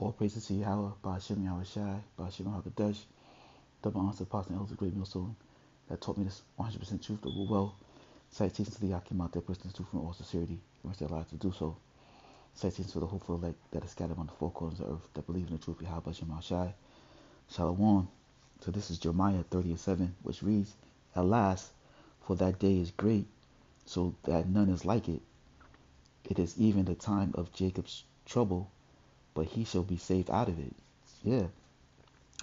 All praises to Yahweh, Ba'ashem Yahweh Shai, Ba'ashem HaKadosh, double honors to Apostle and Elders of Great Millstone that taught me this 100% truth that will well. Citations to the Yakim out there, person's truth from all sincerity, and their lives to do so. Citations for the hopeful elect that is scattered on the four corners of the earth that believe in the truth of Yahweh Ba'ashem Yahweh Shai. Shalom. So this is Jeremiah 30:7, which reads, Alas, for that day is great, so that none is like it. It is even the time of Jacob's trouble, but he shall be saved out of it. Yeah,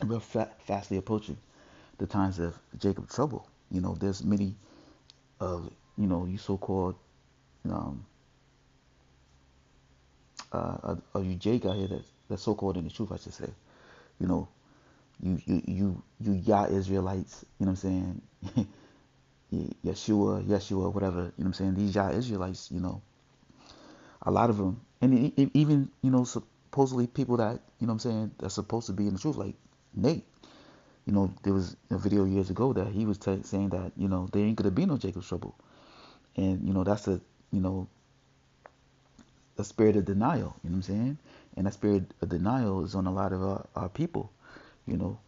we're fastly approaching the times of Jacob's trouble. There's many of, you so-called, um, of you Jake out here that's so-called in the truth, I should say. You know, you Yah Israelites, you know what I'm saying? Yeshua, whatever, you know what I'm saying? These Yah Israelites, a lot of them, and even, supposedly people that, you know what I'm saying, that's supposed to be in the truth, like Nate. There was a video years ago that he was saying that, there ain't gonna be no Jacob's trouble. And, that's you know, a spirit of denial, you know what I'm saying? And that spirit of denial is on a lot of our people, you know,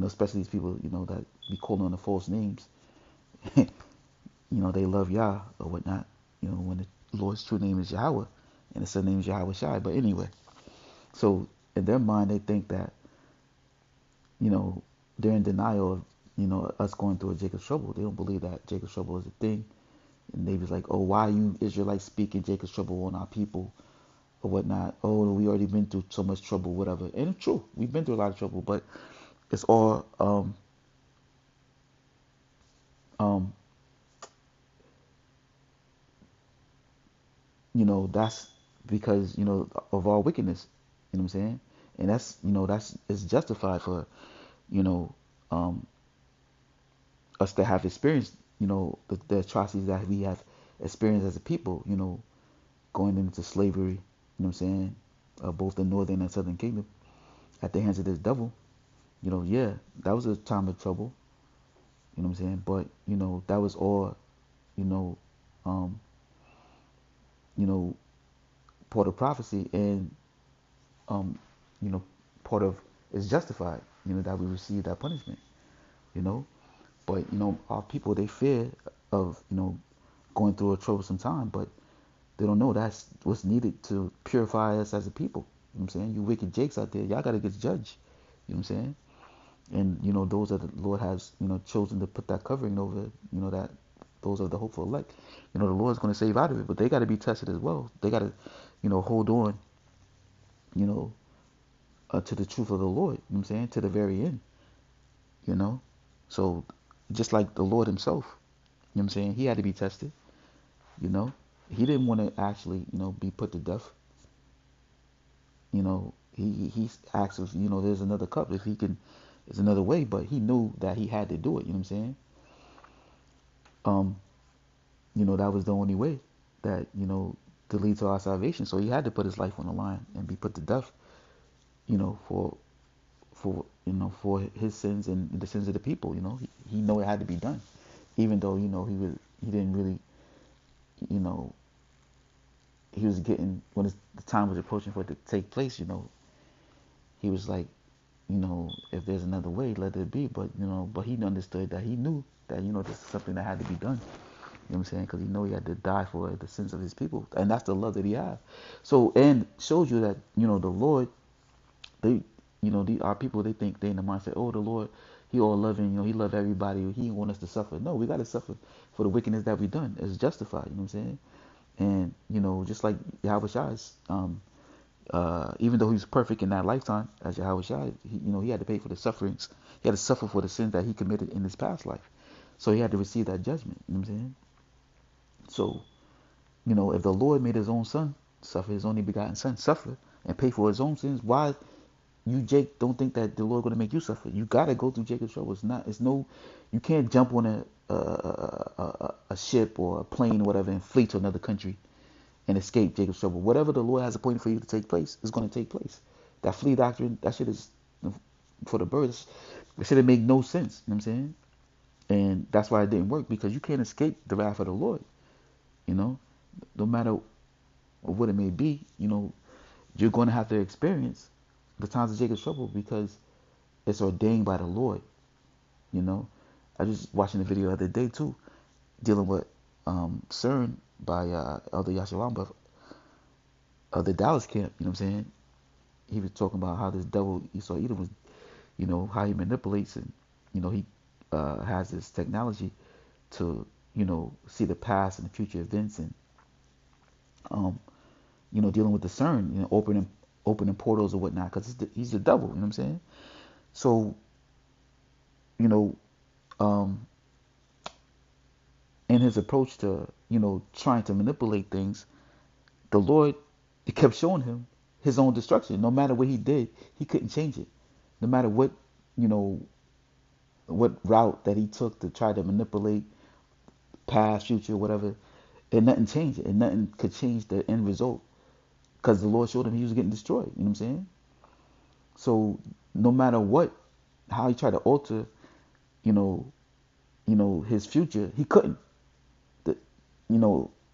especially these people, that be calling on the false names. They love Yah or whatnot, when the Lord's true name is Yahweh and the son name is Yahweh Shai. But anyway, so in their mind, they think that, they're in denial of, us going through a Jacob's trouble. They don't believe that Jacob's trouble is a thing. And they was like, oh, why you Israelites speaking Jacob's trouble on our people or whatnot? Oh, we already been through so much trouble, whatever. And it's true. We've been through a lot of trouble, but it's all, um, that's because, of our wickedness. You know what I'm saying? And that's it's justified for, you know, um, us to have experienced, the atrocities that we have experienced as a people, going into slavery, you know what I'm saying, both the northern and southern kingdom at the hands of this devil. Yeah, that was a time of trouble, you know what I'm saying, but, that was all, you know, um, you know, part of prophecy and, um, you know, part of is justified, that we receive that punishment, you know. But, our people, they fear of, going through a troublesome time, but they don't know that's what's needed to purify us as a people. You know what I'm saying? You wicked jakes out there, y'all got to get judged. You know what I'm saying? And, those that the Lord has, chosen to put that covering over, that those are the hopeful elect. The Lord's going to save out of it, but they got to be tested as well. They got to, hold on, you know, to the truth of the Lord. You know what I'm saying? To the very end, you know? So just like the Lord himself, you know what I'm saying? He had to be tested, you know? He didn't want to actually, be put to death. He asked if, there's another cup, if he can, there's another way, but he knew that he had to do it, you know what I'm saying? Um, that was the only way that, to lead to our salvation. So he had to put his life on the line and be put to death, for his sins and the sins of the people. He know it had to be done, even though he didn't really, you know he was getting, when the time was approaching for it to take place. He was like, if there's another way, let it be. But he understood that, he knew that, this is something that had to be done. You know what I'm saying? Because he know he had to die for the sins of his people, and that's the love that he had. So, and shows you that, the Lord, they, our people, they think, they in the mindset, oh, the Lord, he all loving, he love everybody, he want us to suffer. No, we got to suffer for the wickedness that we done. It's justified. You know what I'm saying? And, just like Yahweh Shai's, even though he was perfect in that lifetime as Yahweh Shai, he had to pay for the sufferings. He had to suffer for the sins that he committed in his past life. So he had to receive that judgment. You know what I'm saying? So, if the Lord made his own son suffer, his only begotten son suffer and pay for his own sins, why you, Jake, don't think that the Lord going to make you suffer? You got to go through Jacob's trouble. You can't jump on a ship or a plane or whatever and flee to another country and escape Jacob's trouble. Whatever the Lord has appointed for you to take place is going to take place. That flee doctrine, that shit is for the birds. It should have made no sense. You know what I'm saying? And that's why it didn't work, because you can't escape the wrath of the Lord. No matter what it may be, You're going to have to experience the times of Jacob's trouble because it's ordained by the Lord. You know, I just watching the video the other day too, dealing with CERN by Elder Yashawamba of the Dallas camp. You know what I'm saying? He was talking about how this devil Esau Edom was, how he manipulates and, he has this technology to, see the past and the future events and, um, dealing with the CERN, opening portals or whatnot because he's the devil. You know what I'm saying? So, you know, um, in his approach to, trying to manipulate things, the Lord kept showing him his own destruction. No matter what he did, he couldn't change it. No matter you know, what route that he took to try to manipulate past, future, whatever, and nothing changed it. And nothing could change the end result because the Lord showed him he was getting destroyed. You know what I'm saying? So no matter how he tried to alter, you know, his future, he couldn't. The,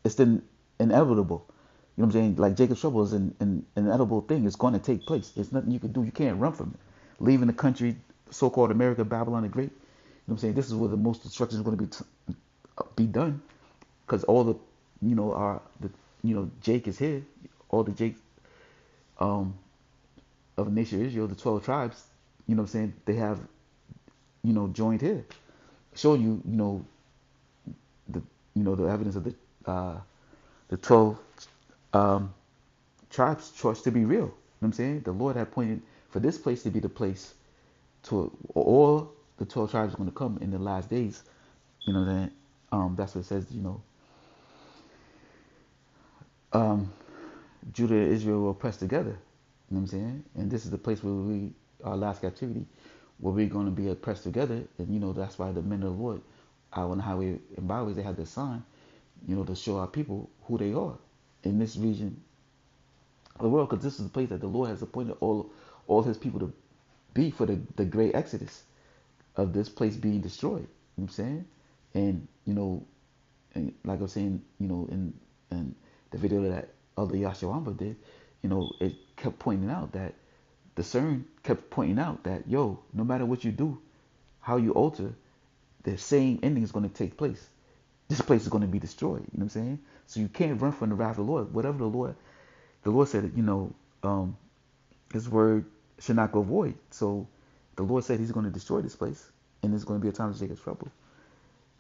it's the inevitable. You know what I'm saying? Like Jacob's trouble is an inevitable thing. It's going to take place. There's nothing you can do. You can't run from it. Leaving the country, so-called America, Babylon the Great. You know what I'm saying? This is where the most destruction is going to be done, because all the, Jake is here. All the Jake, um, of the nation of Israel, the 12 tribes. You know what I'm saying? They have, joined here, showing you, the, the evidence of the 12 um, tribes choice to be real. You know what I'm saying? The Lord had pointed for this place to be the place to all the 12 tribes are going to come in the last days. You know that that's what it says. Um, Judah and Israel were pressed together. You know what I'm saying? And this is the place where our last captivity, where we're going to be pressed together. And that's why the men of the Lord out on the highway and byways, they have this sign, to show our people who they are in this region of the world, because this is the place that the Lord has appointed all his people to be for the great exodus of this place being destroyed. You know what I'm saying? And and like I was saying, in the video that other Yashawamba did, it kept pointing out that the CERN kept pointing out that, no matter what you do, how you alter, the same ending is going to take place. This place is going to be destroyed. You know what I'm saying? So you can't run from the wrath of the Lord. Whatever the Lord said, his word should not go void. So the Lord said he's going to destroy this place, and there's going to be a time of Jacob's trouble.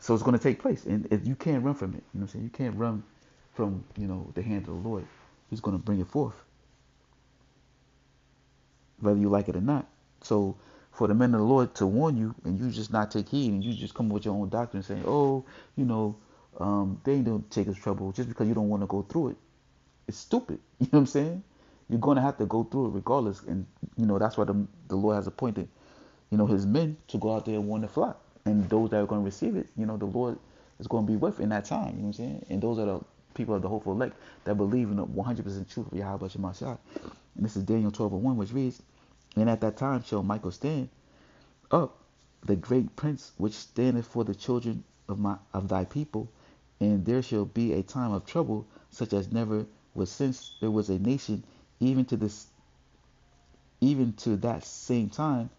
So it's going to take place, and you can't run from it. You know what I'm saying? You can't run from, the hand of the Lord. He's going to bring it forth, whether you like it or not. So for the men of the Lord to warn you, and you just not take heed, and you just come with your own doctrine saying, oh, they ain't going to take us trouble just because you don't want to go through it. It's stupid. You know what I'm saying? You're going to have to go through it regardless. And, that's why the Lord has appointed, his men to go out there and warn the flock. And those that are going to receive it, the Lord is going to be with in that time. You know what I'm saying? And those are the people of the hopeful elect that believe in the 100% truth of Yahweh Shemashah. And this is Daniel 12:1, which reads, and at that time shall Michael stand up, the great prince which standeth for the children of thy people, and there shall be a time of trouble such as never was since there was a nation, even to that same time,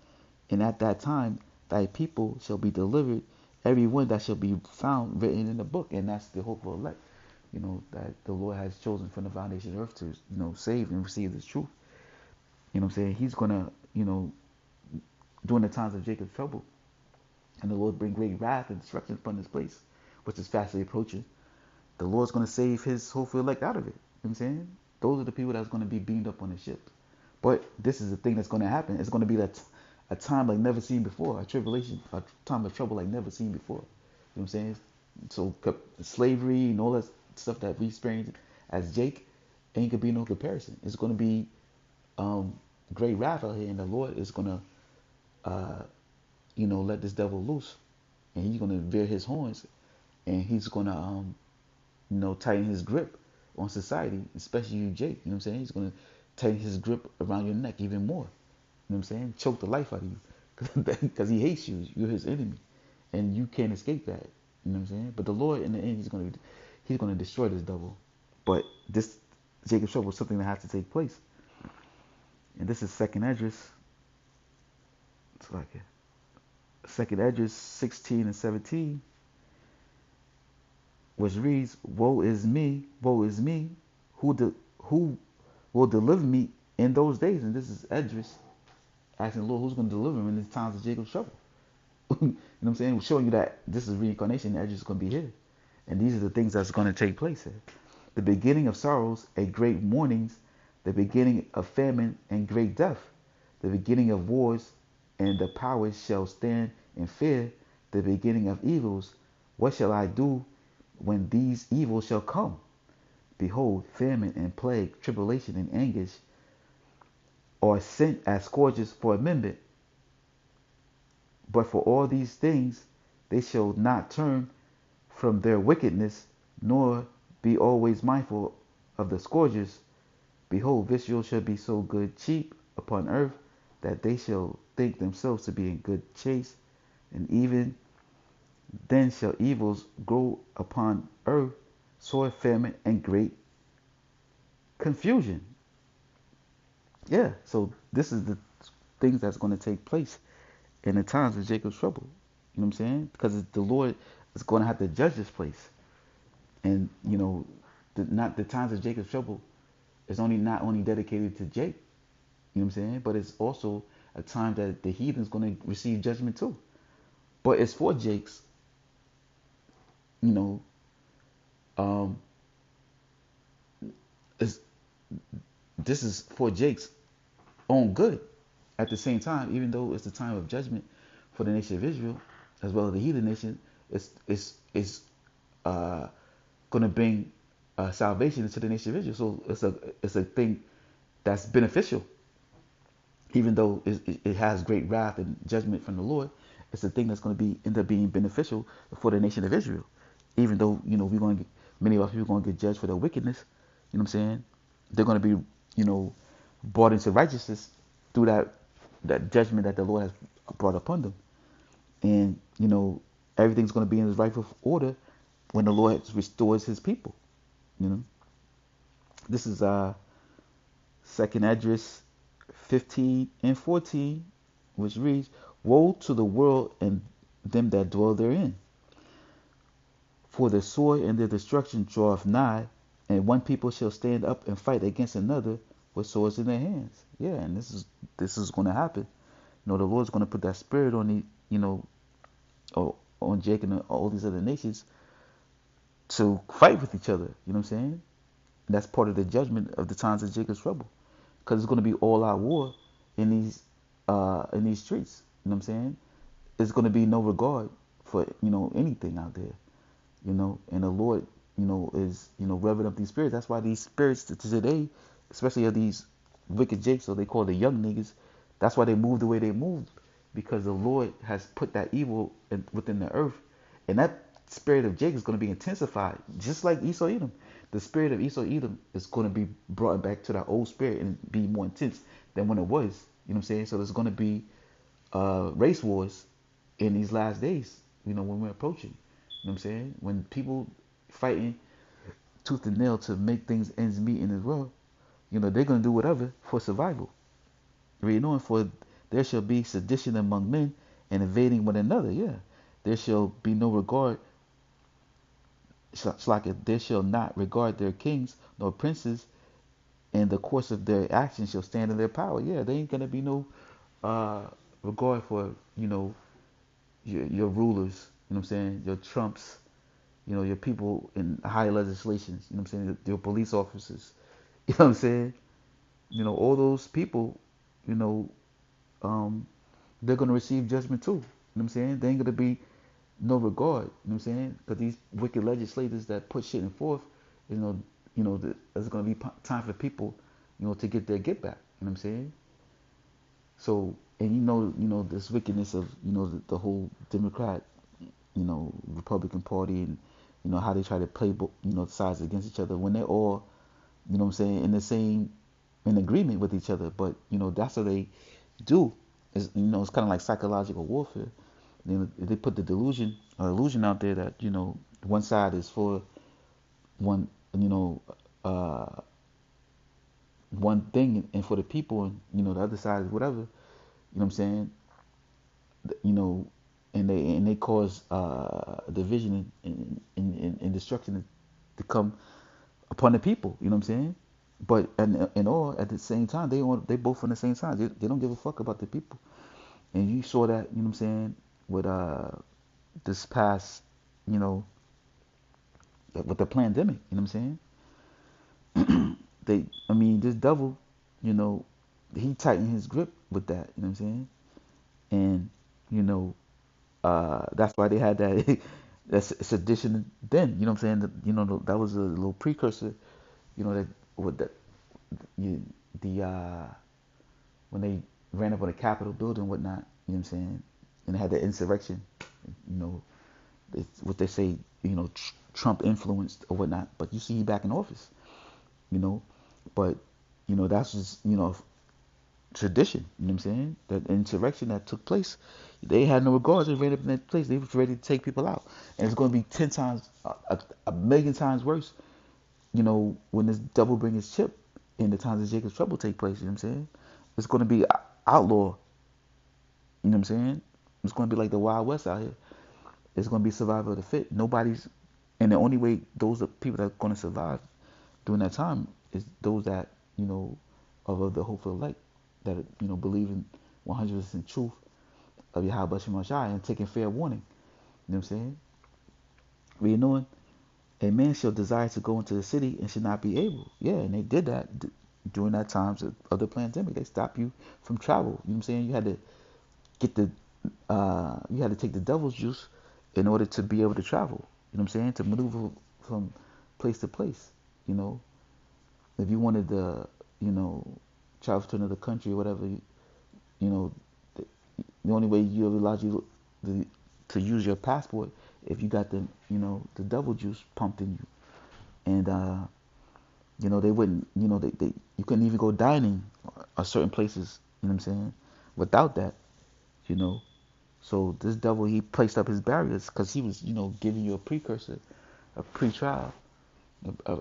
and at that time thy people shall be delivered, every one that shall be found written in the book. And that's the hopeful elect, that the Lord has chosen from the foundation of the earth to, save and receive this truth. You know what I'm saying? He's gonna, during the times of Jacob's trouble, and the Lord bring great wrath and destruction upon this place, which is fastly approaching. The Lord's gonna save his hopeful elect out of it. You know what I'm saying? Those are the people that's gonna be beamed up on the ship. But this is the thing that's gonna happen. It's gonna be a time like never seen before, a tribulation, a time of trouble like never seen before. You know what I'm saying? So slavery and all that stuff that we experienced as Jake ain't gonna be no comparison. It's gonna be great wrath out here, and the Lord is gonna, let this devil loose, and he's gonna veer his horns, and he's gonna, tighten his grip on society, especially you, Jake. You know what I'm saying? He's gonna tighten his grip around your neck even more. You know what I'm saying? Choke the life out of you, because he hates you. You're his enemy, and you can't escape that. You know what I'm saying? But the Lord, in the end, he's gonna destroy this devil. But this Jacob's trouble is something that has to take place. And this is second Esdras. It's like second Esdras 16 and 17, which reads, woe is me, who will deliver me in those days? And this is Esdras asking the Lord who's going to deliver him in the times of Jacob's trouble. You know what I'm saying? Showing you that this is reincarnation, Esdras is going to be here. And these are the things that's going to take place here. The beginning of sorrows and great mournings, the beginning of famine and great death, the beginning of wars, and the powers shall stand in fear, the beginning of evils. What shall I do when these evils shall come? Behold, famine and plague, tribulation and anguish are sent as scourges for amendment. But for all these things they shall not turn from their wickedness, nor be always mindful of the scourges. Behold, victuals shall be so good cheap upon earth, that they shall think themselves to be in good chase, and even then shall evils grow upon earth, sore famine and great confusion. Yeah, so this is the things that's going to take place in the times of Jacob's trouble. You know what I'm saying? Because the Lord is going to have to judge this place. And, not the times of Jacob's trouble is not only dedicated to Jake, you know what I'm saying? But it's also a time that the heathen is going to receive judgment too. But it's for Jake's, you know, um, it's, this is for Jake's own good. At the same time, even though it's the time of judgment for the nation of Israel, as well as the heathen nation, it's going to bring salvation into the nation of Israel. So it's a thing that's beneficial, even though it has great wrath and judgment from the Lord. It's a thing that's going to end up being beneficial for the nation of Israel, even though we're going to many of us people are going to get judged for their wickedness. You know what I'm saying? They're going to be brought into righteousness through that judgment that the Lord has brought upon them, and everything's going to be in its rightful order when the Lord restores His people. This is second Esdras 15 and 14, which reads, woe to the world and them that dwell therein, for the sword and their destruction draweth nigh, and one people shall stand up and fight against another with swords in their hands. Yeah, and this is going to happen. The Lord's going to put that spirit on on Jake and all these other nations to fight with each other. You know what I'm saying? And that's part of the judgment of the times of Jacob's trouble, because it's going to be all out war in these streets. You know what I'm saying? There's going to be no regard for anything out there. And the Lord is revving up these spirits. That's why these spirits today, especially of these wicked jakes, so they call the young niggas, that's why they move the way they move, because the Lord has put that evil within the earth, and that spirit of Jake is going to be intensified, just like Esau Edom. The spirit of Esau Edom is going to be brought back to that old spirit and be more intense than when it was. You know what I'm saying? So there's going to be race wars in these last days. When we're approaching. You know what I'm saying? When people fighting tooth and nail to make things ends meet in this world, they're going to do whatever for survival. Knowing for there shall be sedition among men and invading one another. Yeah, there shall be no regard. It's like they shall not regard their kings nor princes, and the course of their actions shall stand in their power. Yeah, there ain't gonna be no regard for your rulers. You know what I'm saying? Your trumps. Your people in higher legislations. You know what I'm saying? Your police officers. You know what I'm saying? All those people. You know, they're gonna receive judgment too. You know what I'm saying? There ain't gonna be no regard. You know what I'm saying? Because these wicked legislators that put shit in forth, there's gonna be time for people, to get their get back. You know what I'm saying? So, and this wickedness of the whole Democrat, Republican Party, and how they try to play sides against each other when they're all, what I'm saying, in agreement with each other. But that's what they do. Is it's kind of like psychological warfare. They put the illusion out there that one side is for one one thing and for the people, and the other side is whatever. You know what I'm saying? You know, and they cause division and destruction to come upon the people. You know what I'm saying? But and all at the same time, they both on the same side. They don't give a fuck about the people. And you saw that. You know what I'm saying? With this past, you know, with the pandemic. You know what I'm saying? I mean, this devil, you know, he tightened his grip with that. You know what I'm saying? And you know, that's why they had that that sedition then. You know what I'm saying? That was a little precursor. You know that with that you the when they ran up on the Capitol building and whatnot. You know what I'm saying? And they had the insurrection. You know, it's what they say. You know, Trump influenced or whatnot. But you see, he back in office. You know, but that's just tradition. You know what I'm saying? That insurrection that took place, they had no regards. They ran up in that place. They was ready to take people out, and it's going to be 10 times, a million times worse. You know, when this double bring his chip, in the times of Jacob's trouble take place. You know what I'm saying? It's going to be outlaw. You know what I'm saying? It's going to be like the Wild West out here. It's going to be survival of the fit. And the only way those are people that are going to survive during that time is those that are of the hopeful light, that believe in 100% truth of Yahweh Shem Shai and taking fair warning. You know what I'm saying? Read on. A man shall desire to go into the city and should not be able. Yeah, and they did that during that times of the pandemic. They stopped you from travel. You know what I'm saying? You had to get you had to take the devil's juice in order to be able to travel. You know what I'm saying? To maneuver from place to place. You know, if you wanted to, travel to another country or whatever, know, the only way you ever allowed you to use your passport if you got the devil juice pumped in you, and they wouldn't, they you couldn't even go dining at certain places. You know what I'm saying? Without that, you know. So this devil, he placed up his barriers because he was, giving you a precursor, a pre-trial, a, a,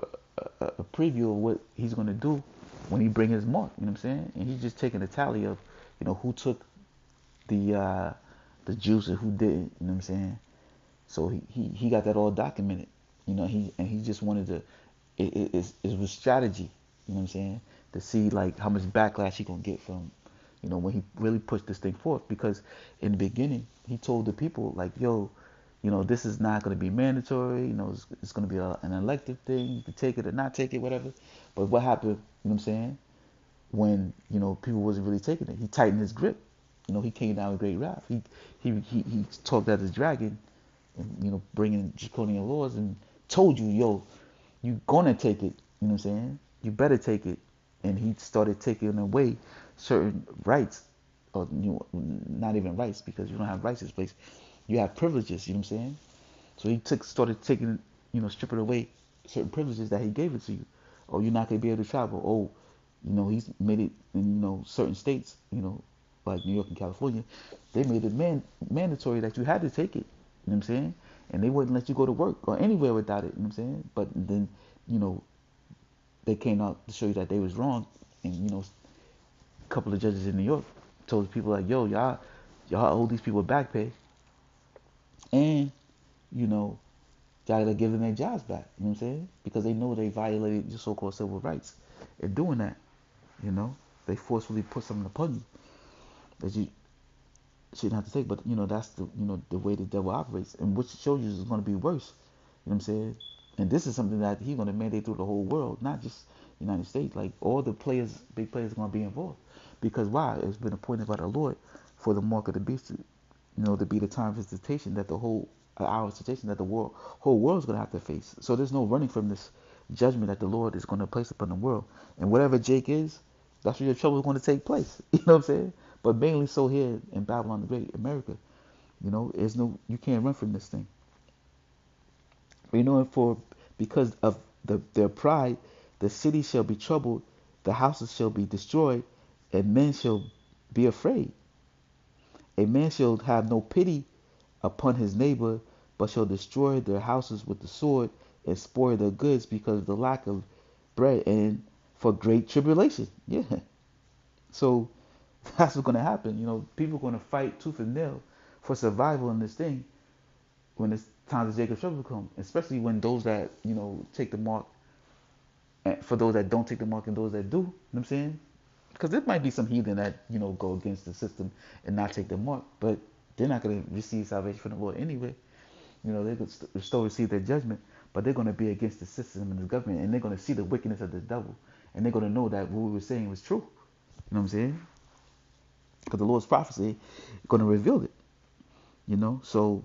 a preview of what he's going to do when he bring his mark. You know what I'm saying? And he's just taking a tally of, who took the juice and who didn't. You know what I'm saying? So he got that all documented. He just wanted to. It was strategy. You know what I'm saying? To see like how much backlash he gonna get from, when he really pushed this thing forth. Because in the beginning he told the people like, yo, this is not gonna be mandatory. It's gonna be an elective thing. You can take it or not take it, whatever. But what happened? You know what I'm saying? When people wasn't really taking it, he tightened his grip. He came down with great wrath. He talked at his dragon, and bringing draconian laws, and told you, yo, you gonna take it. You know what I'm saying? You better take it. And he started taking away certain rights, or not even rights, because you don't have rights in this place. You have privileges. You know what I'm saying? So he started taking, stripping away certain privileges that he gave it to you. Oh, you're not gonna be able to travel. Oh, he's made it in certain states. Like New York and California, they made it mandatory that you had to take it. You know what I'm saying? And they wouldn't let you go to work or anywhere without it. You know what I'm saying? But then, they came out to show you that they was wrong. And, a couple of judges in New York told people like, yo, y'all owe these people back pay. And, y'all gotta give them their jobs back. You know what I'm saying? Because they know they violated your so-called civil rights. In doing that, they forcefully put something upon you that you shouldn't have to take. But that's the way the devil operates, and which shows you is going to be worse. You know what I'm saying? And this is something that he's going to mandate through the whole world, not just the United States. Like all the players, big players, are going to be involved. Because why? It's been appointed by the Lord for the mark of the beast to be the time of visitation that the whole hour visitation that the whole world is going to have to face. So there's no running from this judgment that the Lord is going to place upon the world. And whatever Jake is, that's where your trouble is going to take place. You know what I'm saying? But mainly so here in Babylon the Great, America, you can't run from this thing. Because of their pride, the city shall be troubled, the houses shall be destroyed, and men shall be afraid. A man shall have no pity upon his neighbor, but shall destroy their houses with the sword and spoil their goods because of the lack of bread and for great tribulation. Yeah. So that's what's gonna happen. People are gonna fight tooth and nail for survival in this thing when it's time to Jacob's trouble come. Especially when those that take the mark, and for those that don't take the mark and those that do. You know what I'm saying? Because there might be some heathen that go against the system and not take the mark, but they're not gonna receive salvation from the Lord anyway. They could still receive their judgment, but they're going to be against the system and the government, and they're going to see the wickedness of the devil, and they're going to know that what we were saying was true. You know what I'm saying? Because the Lord's prophecy is going to reveal it. So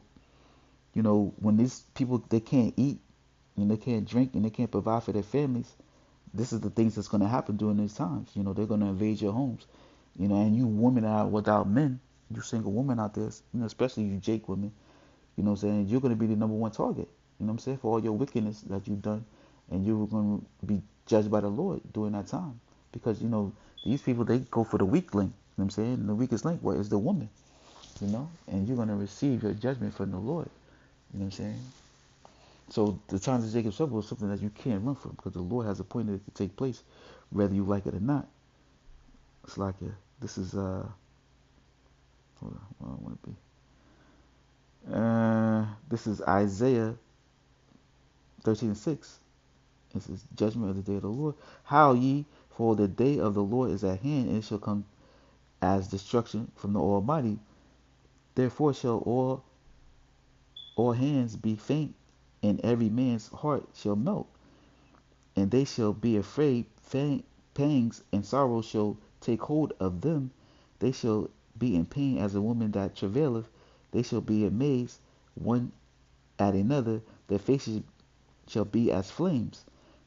when these people, they can't eat and they can't drink and they can't provide for their families, this is the things that's going to happen during these times. They're going to invade your homes. And you women out without men, you single women out there, especially you Jake women. You know what I'm saying? You're going to be the number one target, you know what I'm saying, for all your wickedness that you've done. And you're going to be judged by the Lord during that time. Because, these people, they go for the weak link, you know what I'm saying? And the weakest link, is the woman, And you're going to receive your judgment from the Lord, you know what I'm saying? So the times of Jacob's trouble is something that you can't run from because the Lord has appointed it to take place, whether you like it or not. It's like, this is, hold on, where I want to be. This is Isaiah 13:6. This is judgment of the day of the Lord. How ye, for the day of the Lord is at hand, and it shall come as destruction from the Almighty. Therefore shall all hands be faint, and every man's heart shall melt, and they shall be afraid. Pangs and sorrow shall take hold of them. They shall be in pain as a woman that travaileth. They shall be amazed one at another. Their faces shall be as flames.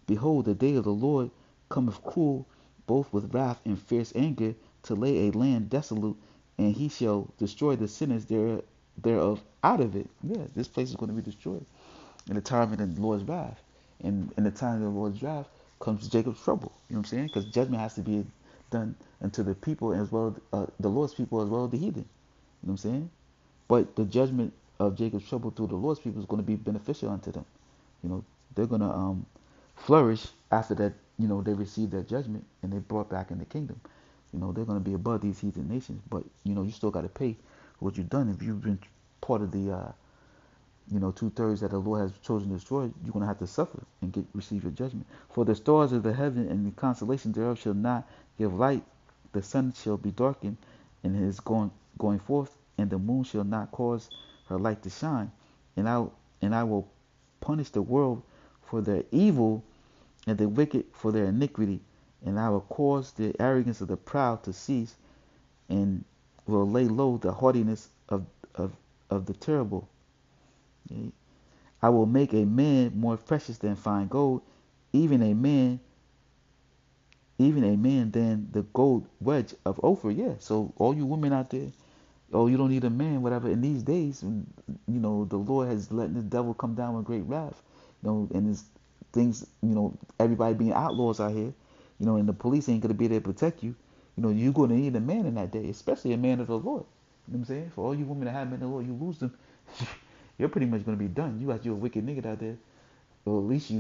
Behold, the day of the Lord cometh cruel, both with wrath and fierce anger, to lay a land desolate, and he shall destroy the sinners thereof out of it. Yeah, this place is going to be destroyed in the time of the Lord's wrath. And in the time of the Lord's wrath comes Jacob's trouble. You know what I'm saying? Because judgment has to be done unto the people as well, the Lord's people as well as the heathen. You know what I'm saying? But the judgment of Jacob's trouble through the Lord's people is going to be beneficial unto them. They're going to flourish after that, they receive their judgment and they brought back in the kingdom. They're going to be above these heathen nations. But, you still got to pay for what you've done. If you've been part of the, 2/3 that the Lord has chosen to destroy, you're going to have to suffer and receive your judgment. For the stars of the heaven and the constellations thereof shall not give light. The sun shall be darkened in his going forth, and the moon shall not cause her light to shine. And I will punish the world for their evil and the wicked for their iniquity. And I will cause the arrogance of the proud to cease, and will lay low the haughtiness of the terrible. I will make a man more precious than fine gold, even a man than the gold wedge of Ophir. Yeah. So all you women out there, oh, you don't need a man, whatever. In these days, the Lord has let the devil come down with great wrath. And there's things, everybody being outlaws out here, and the police ain't gonna be there to protect you. You're gonna need a man in that day, especially a man of the Lord. You know what I'm saying? For all you women that have men of the Lord, you lose them, you're pretty much gonna be done. You got you a wicked nigga out there, or at least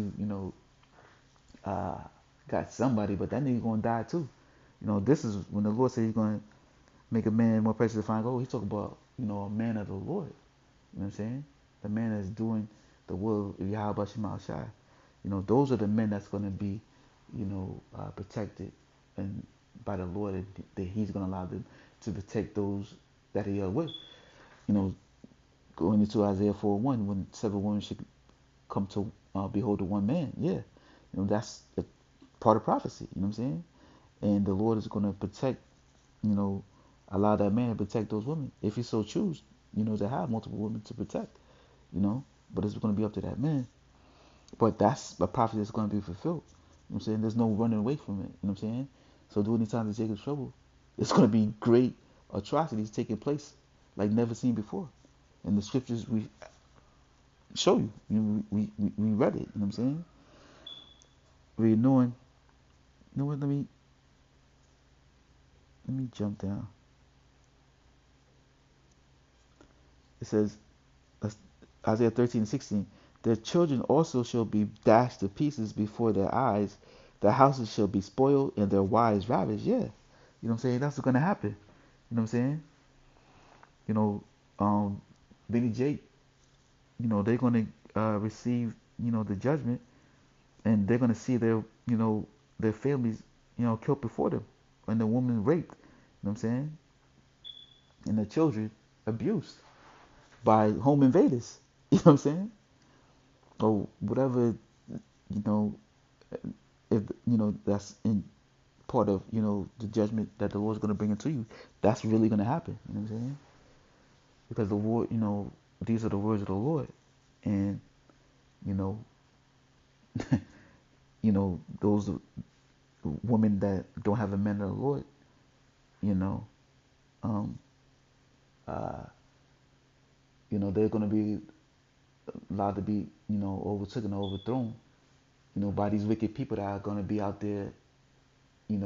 uh, got somebody, but that nigga gonna die too. This is when the Lord said He's gonna make a man more precious than fine gold. He's talking about a man of the Lord. You know what I'm saying? The man that's doing the will of Yahweh Shema Shai. Those are the men that's going to be, protected and by the Lord, that He's going to allow them to protect those that He are with. Going into Isaiah 4:1, when 7 women should come to behold the one man. Yeah, that's a part of prophecy. You know what I'm saying? And the Lord is going to protect, allow that man to protect those women if He so choose, to have multiple women to protect. But it's going to be up to that man. But that's a prophecy that's going to be fulfilled. You know what I'm saying? There's no running away from it. You know what I'm saying? So during these times of Jacob's trouble, it's going to be great atrocities taking place like never seen before. And the scriptures we show you. We read it. You know what I'm saying? We're knowing. You know what? Let me jump down. It says, Isaiah 13:16. Their children also shall be dashed to pieces before their eyes. Their houses shall be spoiled and their wives ravished. Yeah. You know what I'm saying? That's what's gonna happen. You know what I'm saying? You know, Benny Jake, they're gonna receive, the judgment, and they're gonna see their families, killed before them, and the woman raped. You know what I'm saying? And the children abused by home invaders. You know what I'm saying? Or whatever, you know, if that's in part of the judgment that the Lord's going to bring into you, that's really going to happen. You know what I'm saying? Because the word, these are the words of the Lord, and you know, those women that don't have the men of the Lord, you know, um, uh, they're going to be allowed to be, overtaken or overthrown, by these wicked people that are going to be out there, in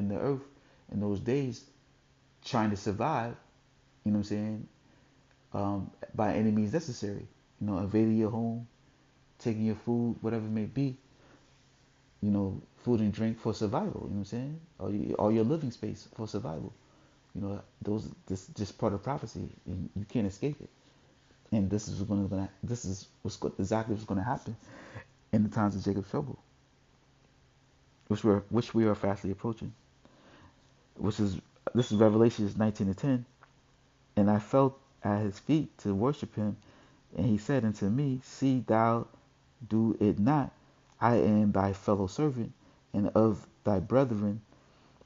the earth in those days, trying to survive. You know what I'm saying? By any means necessary. Invading your home, taking your food, whatever it may be. Food and drink for survival. You know what I'm saying? Or your living space for survival. This just part of prophecy, and you can't escape it. And exactly what's gonna happen in the times of Jacob's trouble, which we are fastly approaching. Which is This is Revelations 19:10. And I fell at his feet to worship him, and he said unto me, See thou do it not. I am thy fellow servant, and of thy brethren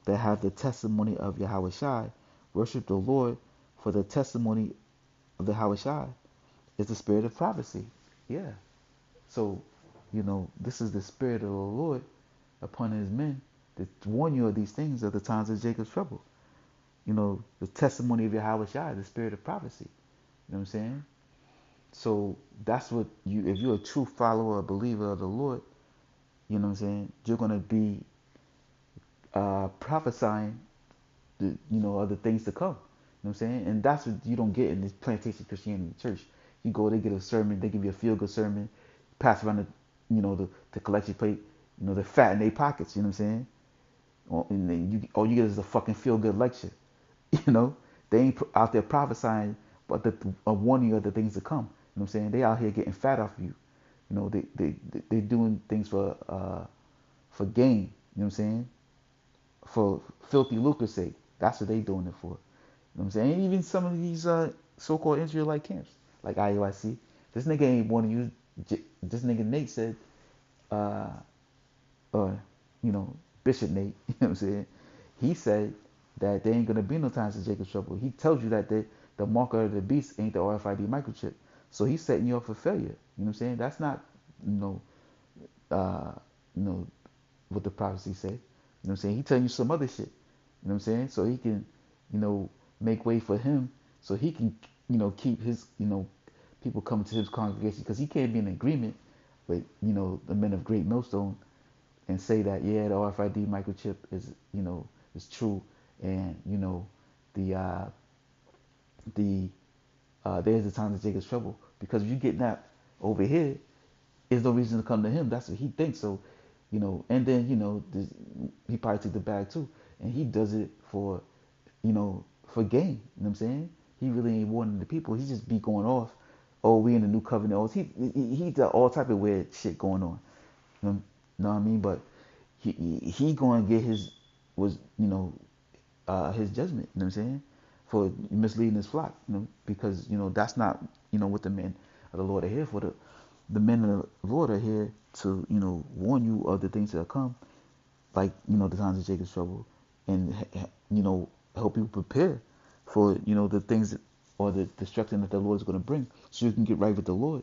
that have the testimony of Yahushai. Worship the Lord, for the testimony of the Yahushai is the spirit of prophecy. Yeah. So, this is the spirit of the Lord upon his men to warn you of these things at the times of Jacob's trouble. The testimony of Yahushai, the spirit of prophecy. You know what I'm saying? So that's what if you're a true follower or believer of the Lord, you know what I'm saying, you're going to be prophesying of the things to come. You know what I'm saying? And that's what you don't get in this plantation Christianity church. You go, they get a sermon, they give you a feel good sermon, pass around the collection plate, they're fat in their pockets, you know what I'm saying? And then all you get is a fucking feel good lecture. You know, they ain't out there prophesying, but warning you of the things to come. You know what I'm saying? They out here getting fat off you. They doing things for gain. You know what I'm saying? For filthy lucre's sake. That's what they doing it for. You know what I'm saying? And even some of these so-called Israelite camps, like IUIC, this nigga ain't want to use. This nigga Nate said, uh, or Bishop Nate. You know what I'm saying? He said that there ain't gonna be no times of Jacob's trouble. He tells you that the marker of the beast ain't the RFID microchip. So he's setting you up for failure. You know what I'm saying? That's not, uh, you know, what the prophecy say. You know what I'm saying? He telling you some other shit. You know what I'm saying? So he can, make way for him, so he can, keep his, people coming to his congregation, because he can't be in agreement with, the men of Great Millstone and say that, yeah, the RFID microchip is true, and the the there's the time to take his trouble, because if you get that over here, there's no reason to come to him. That's what he thinks. So, and then he probably took the bag too, and he does it for gain. You know what I'm saying? He really ain't warning the people. He just be going off. Oh, we in the new covenant. Oh, he got all type of weird shit going on. Know what I mean? But he going to get his judgment. You know what I'm saying? For misleading his flock. Because that's not what the men of the Lord are here for. The men of the Lord are here to warn you of the things that will come, like the times of Jacob's trouble, and help you prepare for the things or the destruction that the Lord is going to bring, so you can get right with the Lord.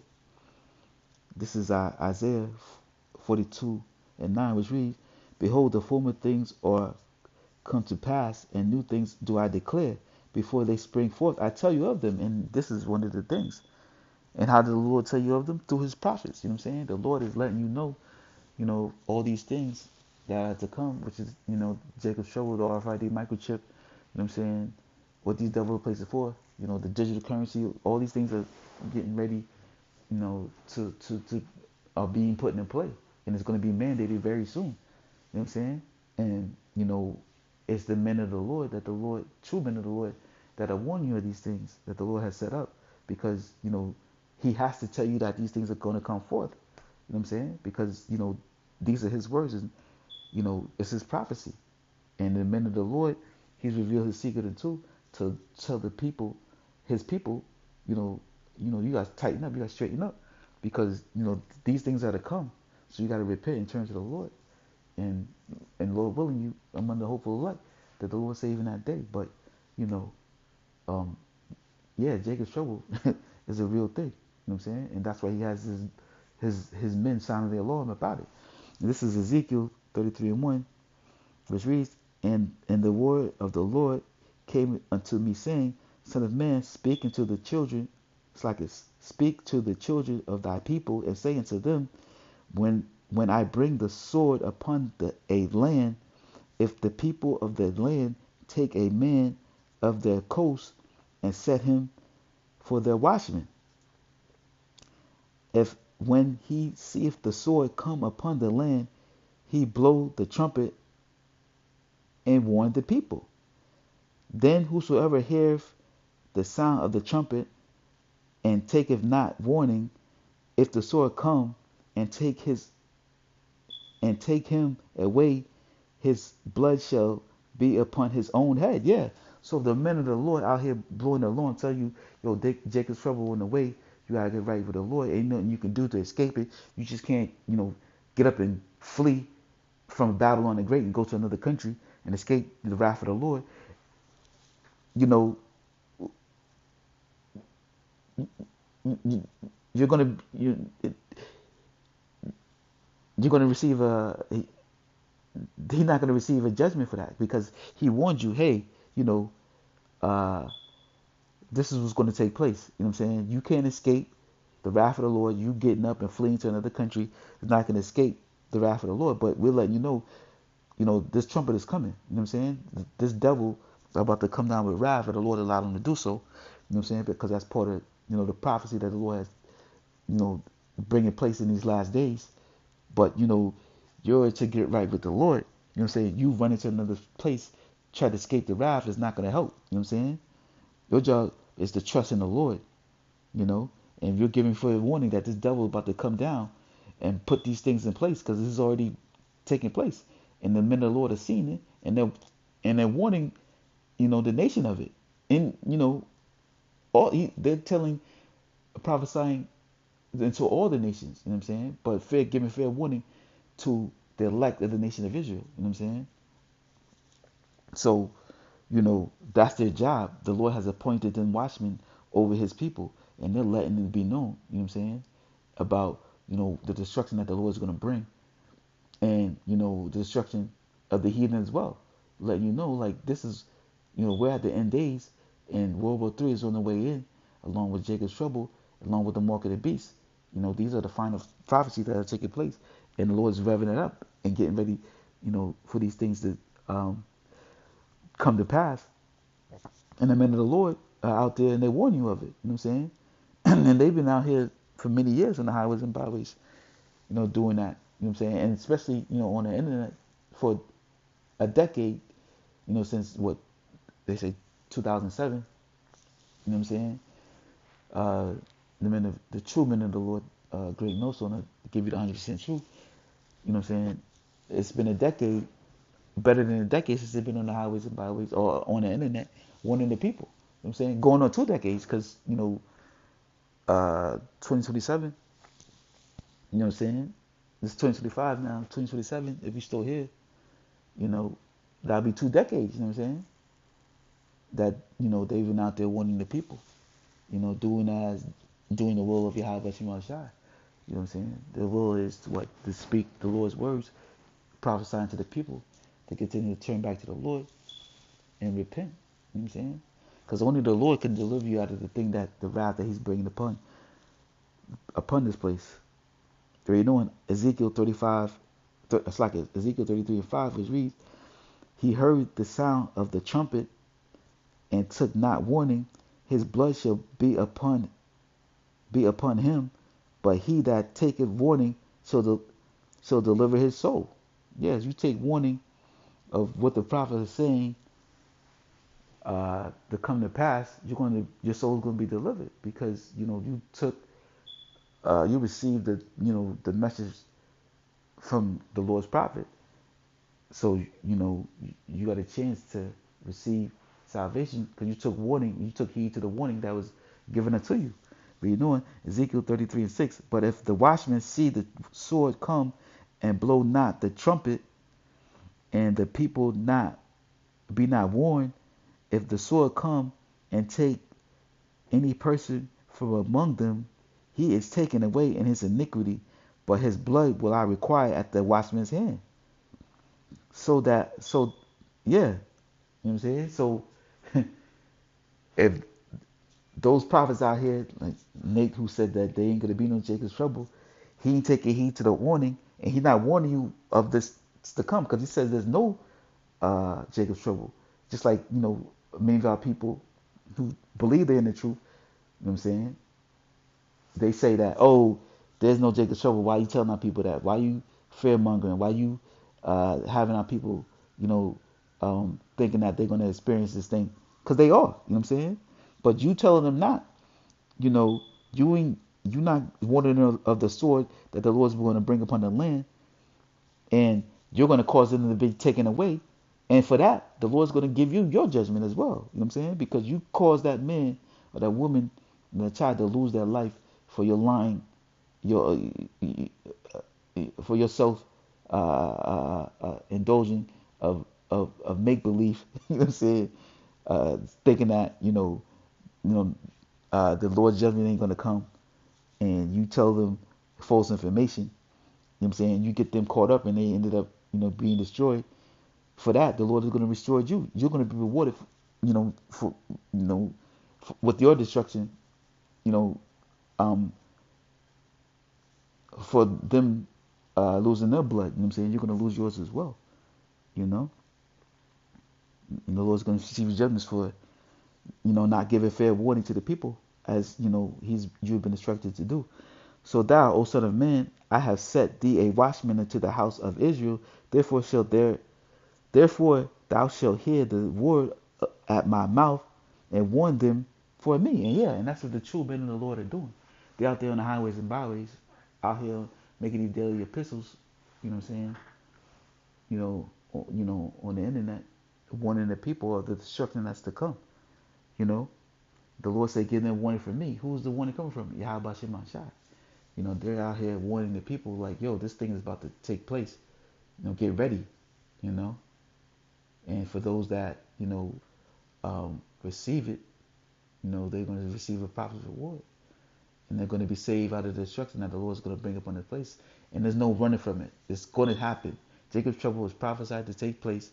This is Isaiah 42:9, which reads, Behold, the former things are come to pass, and new things do I declare. Before they spring forth, I tell you of them. And this is one of the things. And how did the Lord tell you of them? Through his prophets. You know what I'm saying? The Lord is letting you know, all these things that are to come, which is, Jacob's trouble, the RFID microchip, you know what I'm saying? What these devil places for, the digital currency, all these things are getting ready, to are being put into play. And it's going to be mandated very soon. know what I'm saying? And, it's the men of the Lord true men of the Lord, that are warning you of these things that the Lord has set up, because, he has to tell you that these things are going to come forth. You know what I'm saying? Because, these are his words, and, it's his prophecy. And the men of the Lord, he's revealed his secret unto, to tell the people, his people, you know, you guys tighten up, you guys straighten up, because, these things are to come. So you got to repent and turn to the Lord. And Lord willing, you I'm under hopeful light that the Lord save in that day. But, you know, um, yeah, Jacob's trouble is a real thing. You know what I'm saying? And that's why he has his men sounding the alarm about it. And this is Ezekiel 33:1, which reads, and the word of the Lord came unto me, saying, Son of man, speak unto the children, it's like it's speak to the children of thy people, and say unto them, when I bring the sword upon a land, if the people of the land take a man of their coast and set him for their watchman, if when he seeth the sword come upon the land, he blow the trumpet and warn the people, then whosoever heareth the sound of the trumpet and taketh not warning, if the sword come and take him away, his blood shall be upon his own head. Yeah. So the men of the Lord out here blowing the alarm tell you, yo, Jacob's trouble on the way. You gotta get right with the Lord. Ain't nothing you can do to escape it. You just can't, get up and flee from Babylon the Great and go to another country and escape the wrath of the Lord. You know, you're gonna you're gonna receive he's not gonna receive a judgment for that, because he warned you, hey, you know, uh, this is what's going to take place. You know what I'm saying? You can't escape the wrath of the Lord. You getting up and fleeing to another country is not going to escape the wrath of the Lord. But we're letting you know, this trumpet is coming. You know what I'm saying? This devil is about to come down with wrath, and the Lord allowed him to do so. You know what I'm saying? Because that's part of, the prophecy that the Lord has, bringing place in these last days. But, you're to get right with the Lord. You know what I'm saying? You run into another place, try to escape the wrath, is not going to help. You know what I'm saying? Your job is to trust in the Lord, and you're giving further warning that this devil is about to come down and put these things in place, because this is already taking place. And the men of the Lord are seeing it, and they're warning, the nation of it. And, they're prophesying into all the nations, you know what I'm saying? But giving fair warning to the elect of the nation of Israel, you know what I'm saying? So, that's their job. The Lord has appointed them watchmen over his people, and they're letting it be known, you know what I'm saying, about, the destruction that the Lord is going to bring, and, the destruction of the heathen as well. Letting you know, like, this is, we're at the end days, and World War III is on the way in, along with Jacob's trouble, along with the mark of the beast. These are the final prophecies that are taking place, and the Lord's revving it up and getting ready, for these things to come to pass. And the men of the Lord are out there, and they warn you of it. You know what I'm saying? And they've been out here for many years on the highways and byways, doing that. You know what I'm saying? And especially, on the internet for a decade, since what they say 2007. You know what I'm saying? The true men of the Lord, great notes on it, give you the 100% truth. You know what I'm saying? It's been a decade, better than a decade since they've been on the highways and byways or on the internet warning the people. You know what I'm saying? Going on 2 decades, because, 2027, you know what I'm saying? It's 2025 now, 2027, if you're still here, that'll be 2 decades, you know what I'm saying? That, they've been out there warning the people, doing the will of Yahweh Shema Shai. You know what I'm saying? The will is to speak the Lord's words, prophesying to the people to continue to turn back to the Lord and repent. You know what I'm saying? Because only the Lord can deliver you out of the wrath that he's bringing upon this place. There you know in Ezekiel 35, it's like Ezekiel 33:5, which reads, he heard the sound of the trumpet and took not warning, his blood shall be upon him, but he that taketh warning shall deliver his soul. yes, you take warning of what the prophet is saying to come to pass, your soul's gonna be delivered because you took you received the message from the Lord's prophet. So you got a chance to receive salvation because you took warning, you took heed to the warning that was given unto you. Read on Ezekiel 33:6. But if the watchman see the sword come and blow not the trumpet, and the people not be not warned, if the sword come and take any person from among them, he is taken away in his iniquity, but his blood will I require at the watchman's hand. So yeah, you know what I'm saying? So if those prophets out here, like Nate, who said that there ain't gonna be no Jacob's trouble, he ain't taking heed to the warning, and he not warning you of this to come, because he says there's no Jacob's trouble. Just like many of our people who believe they're in the truth, you know what I'm saying? They say that, oh, there's no Jacob's trouble. Why you telling our people that? Why you fear mongering? Why you having our people, thinking that they're gonna experience this thing? Because they are, you know what I'm saying? But you telling them not. You know, you not warning them of the sword that the Lord's going to bring upon the land, and you're going to cause them to be taken away. And for that, the Lord's going to give you your judgment as well. You know what I'm saying? Because you caused that man or that woman, the child, to lose their life for your lying, your for yourself indulging of make believe. You know what I'm saying? Thinking that you know, the Lord's judgment ain't gonna come, and you tell them false information. You know what I'm saying? You get them caught up, and they ended up, being destroyed. For that, the Lord is gonna restore you. You're gonna be rewarded, for with your destruction. You know, um, for them losing their blood. You know what I'm saying? You're gonna lose yours as well. You know, and the Lord's gonna receive judgments for not giving fair warning to the people, as you've been instructed to do. So thou, O son of man, I have set thee a watchman unto the house of Israel. Therefore thou shalt hear the word at my mouth and warn them for me. And yeah, and that's what the true men of the Lord are doing. They're out there on the highways and byways, out here making these daily epistles. You know what I'm saying? On the internet, warning the people of the destruction that's to come. You know, the Lord said, "Give them warning from me." Who's the warning coming from? Yahweh Shemar Shai. They're out here warning the people like, yo, this thing is about to take place. Get ready, you know. And for those that, receive it, they're going to receive a prophet's reward. And they're going to be saved out of the destruction that the Lord is going to bring upon the place. And there's no running from it. It's going to happen. Jacob's trouble was prophesied to take place,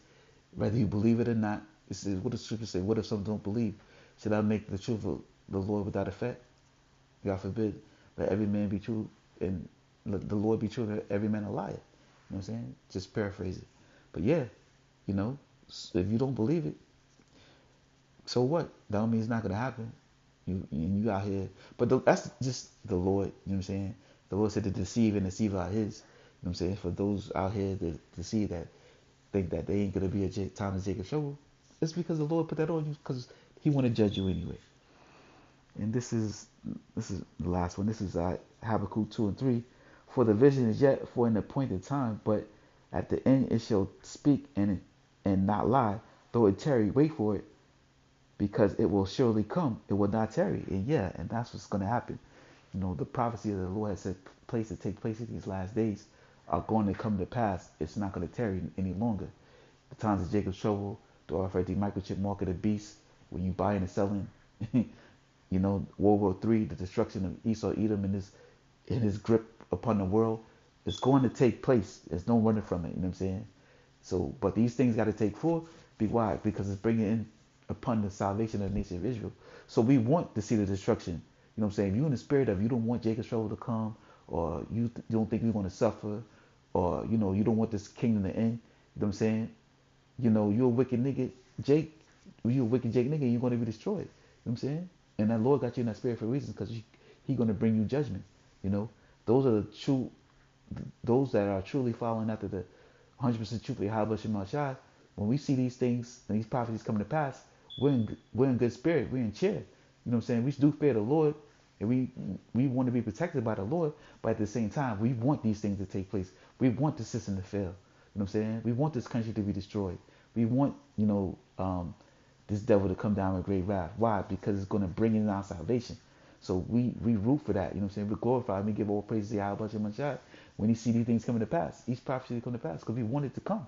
whether you believe it or not. This is what the scripture say. What if some don't believe? Should I make the truth of the Lord without effect? God forbid. Let every man be true and let the Lord be true and every man a liar. You know what I'm saying? Just paraphrase it. But yeah, if you don't believe it, so what? That don't mean it's not gonna happen. You out here, but that's just the Lord. You know what I'm saying? The Lord said to deceive and deceive out His. You know what I'm saying? For those out here to see that think that they ain't gonna be a time of Jacob's trouble, it's because the Lord put that on you because He want to judge you anyway. And this is the last one. This is Habakkuk 2:3. For the vision is yet for an appointed time, but at the end it shall speak and not lie. Though it tarry, wait for it, because it will surely come. It will not tarry. And yeah, and that's what's going to happen. The prophecy of the Lord has said place to take place in these last days are going to come to pass. It's not going to tarry any longer. The times of Jacob's trouble, the RFID microchip market of beast, when you buying and selling. World War III, the destruction of Esau, Edom, in his grip upon the world, it's going to take place. There's no running from it. You know what I'm saying? So, but these things got to take forth. Why? Because it's bringing in upon the salvation of the nation of Israel. So we want to see the destruction. You know what I'm saying? If you in the spirit of you don't want Jacob's trouble to come, or you don't think we're going to suffer, or you don't want this kingdom to end. You know what I'm saying? You're a wicked nigga, Jake. You a wicked Jake nigga, you're going to be destroyed. You know what I'm saying? And that Lord got you in that spirit for a reason, because He going to bring you judgment. Those are the true, those that are truly following after the 100% truthfully, how about Shema Shai, when we see these things and these prophecies coming to pass, we're in good spirit. We're in cheer. You know what I'm saying? We do fear the Lord, and we want to be protected by the Lord, but at the same time, we want these things to take place. We want the system to fail. You know what I'm saying? We want this country to be destroyed. We want, this devil to come down with great wrath. Why? Because it's going to bring in our salvation. So we root for that. You know what I'm saying? We glorify. We give all praise to Yahweh Shai when you see these things coming to pass. Each prophecy come to pass because we want it to come.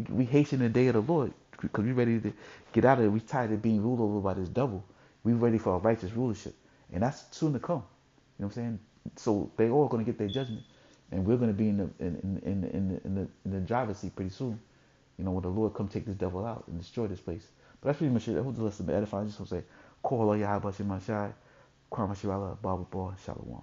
We hasten the day of the Lord because we ready to get out of it. We tired of being ruled over by this devil. We ready for a righteous rulership, and that's soon to come. You know what I'm saying? So they all going to get their judgment, and we're going to be in the driver's seat pretty soon. When the Lord come take this devil out and destroy this place. But that's pretty much it. I hope the lesson be edifying. I just want to say, call Allah Yahweh Shemashai, Kwame Shirala, Bible Ball, Shalom.